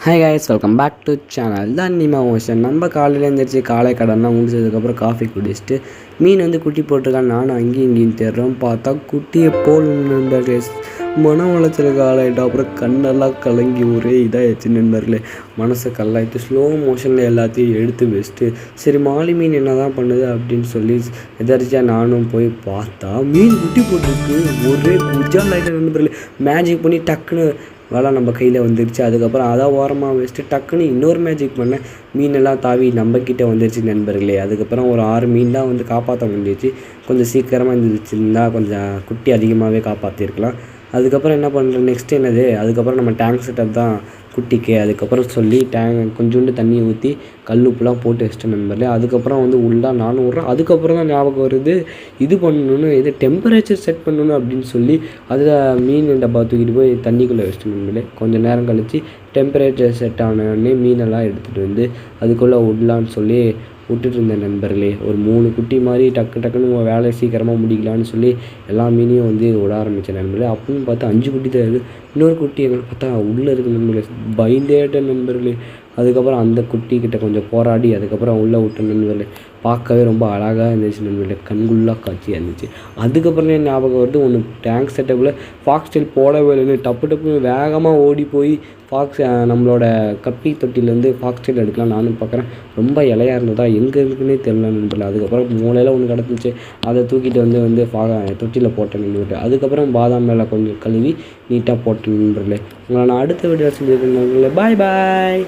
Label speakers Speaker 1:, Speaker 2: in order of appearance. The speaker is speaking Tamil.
Speaker 1: Hi guys, welcome back to channel தான் நிமா மோஷன். நம்ம காலையில் எழுந்திரிச்சு காலை கடன்லாம் முடிச்சதுக்கப்புறம் காஃபி குடிச்சிட்டு மீன் குட்டி போட்டிருக்கான். நானும் அங்கேயும் இங்கேயும் தேடுறோம். பார்த்தா குட்டியை போல் நண்பர்களே, மன உளைச்சலுக்கு ஆளாயிட்டோம். அப்புறம் கண்ணெல்லாம் கலங்கி ஒரே இதாகிடுச்சு நண்பர்களே. மனசை கல்லாயிட்டு ஸ்லோ மோஷனில் எல்லாத்தையும் எடுத்து வச்சுட்டு சரி மாலி மீன் என்ன தான் பண்ணுது அப்படின்னு சொல்லி எதாச்சியாக நானும் போய் பார்த்தா மீன் குட்டி போட்டிருக்கு. ஒரே குஜால் ஆகிட்ட நண்பர்களே. மேஜிக் பண்ணி டக்குன்னு வலை நம்ம கையில் வந்துடுச்சு. அதுக்கப்புறம் அதை ஓரமாக வச்சுட்டு டக்குன்னு இன்னொரு மேஜிக் பண்ணேன். மீனெல்லாம் தாவி நம்மக்கிட்ட வந்துடுச்சு நண்பர்களே. அதுக்கப்புறம் ஒரு 6 மீன் தான் காப்பாற்ற முடிஞ்சிச்சு. கொஞ்சம் சீக்கிரமாக இருந்துச்சுன்னா கொஞ்சம் குட்டி அதிகமாகவே காப்பாற்றிருக்கலாம். அதுக்கப்புறம் என்ன பண்ணுறேன், நெக்ஸ்ட் என்னது, அதுக்கப்புறம் நம்ம டேங்க் செட்டப் தான் குட்டிக்கு. அதுக்கப்புறம் சொல்லி கொஞ்சோண்டு தண்ணியை ஊற்றி கல் உப்புலாம் போட்டு வச்சிட்டேன் நண்பர்களே. அதுக்கப்புறம் உள்ளே நானும் விட்றேன். அதுக்கப்புறம் தான் ஞாபகம் வருது, இது பண்ணணும், இது டெம்பரேச்சர் செட் பண்ணணும் அப்படின்னு சொல்லி அதில் மீன் டப்பா தூக்கிட்டு போய் தண்ணிக்குள்ளே வச்சிட்டேன் நண்பர்களே. கொஞ்சம் நேரம் கழித்து டெம்பரேச்சர் செட் ஆனோடனே மீனெல்லாம் எடுத்துகிட்டு வந்து அதுக்குள்ளே விடலான்னு சொல்லி விட்டுட்டு இருந்தேன் நண்பர்களே. ஒரு 3 குட்டி மாதிரி டக்குன்னு வேலையை சீக்கிரமாக முடிக்கலான்னு சொல்லி எல்லா மீனையும் விட ஆரம்பித்தேன் நண்பர்களே. அப்படின்னு பார்த்தா 5 குட்டி தான் இருக்குது. இன்னொரு குட்டி எங்களை பார்த்தா உள்ளே இருக்குது நண்பர்களே. பயந்தேட்டேன் நண்பர்களே. அதுக்கப்புறம் அந்த குட்டிக்கிட்ட கொஞ்சம் போராடி அதுக்கப்புறம் உள்ளே விட்டேன் நண்பர்களே. பார்க்கவே ரொம்ப அழகாக இருந்துச்சு நண்பர்களே. கண்குள்ளாக காட்சியாக இருந்துச்சு. அதுக்கப்புறம் என் ஞாபகம் வருது, ஒன்று டேங்க் செட்டப்பில் ஃபாக்ஸ் டெயில் போடவே இல்லைன்னு டப்புன்னு வேகமாக ஓடி போய் ஃபாக்ஸ் நம்மளோட கப்பி தொட்டிலேருந்து ஃபாக்ஸ் டெயில் எடுக்கலாம் நானும் பார்க்குறேன். ரொம்ப இலையாக இருந்ததா எங்கே இருக்குன்னே தெரியல நண்பர்களே. அதுக்கப்புறம் மூளையில் ஒன்று கிடந்துச்சு. அதை தூக்கிட்டு தொட்டியில் போட்டேன் நண்பர்களே. அதுக்கப்புறம் பாதாம் மேலே கொஞ்சம் கழுவி நீட்டாக போட்டேன் நண்பர்களே. உங்களை நான் அடுத்த வீடியோ செஞ்சுருக்கேன் நண்பர்களே. பாய் பாய்.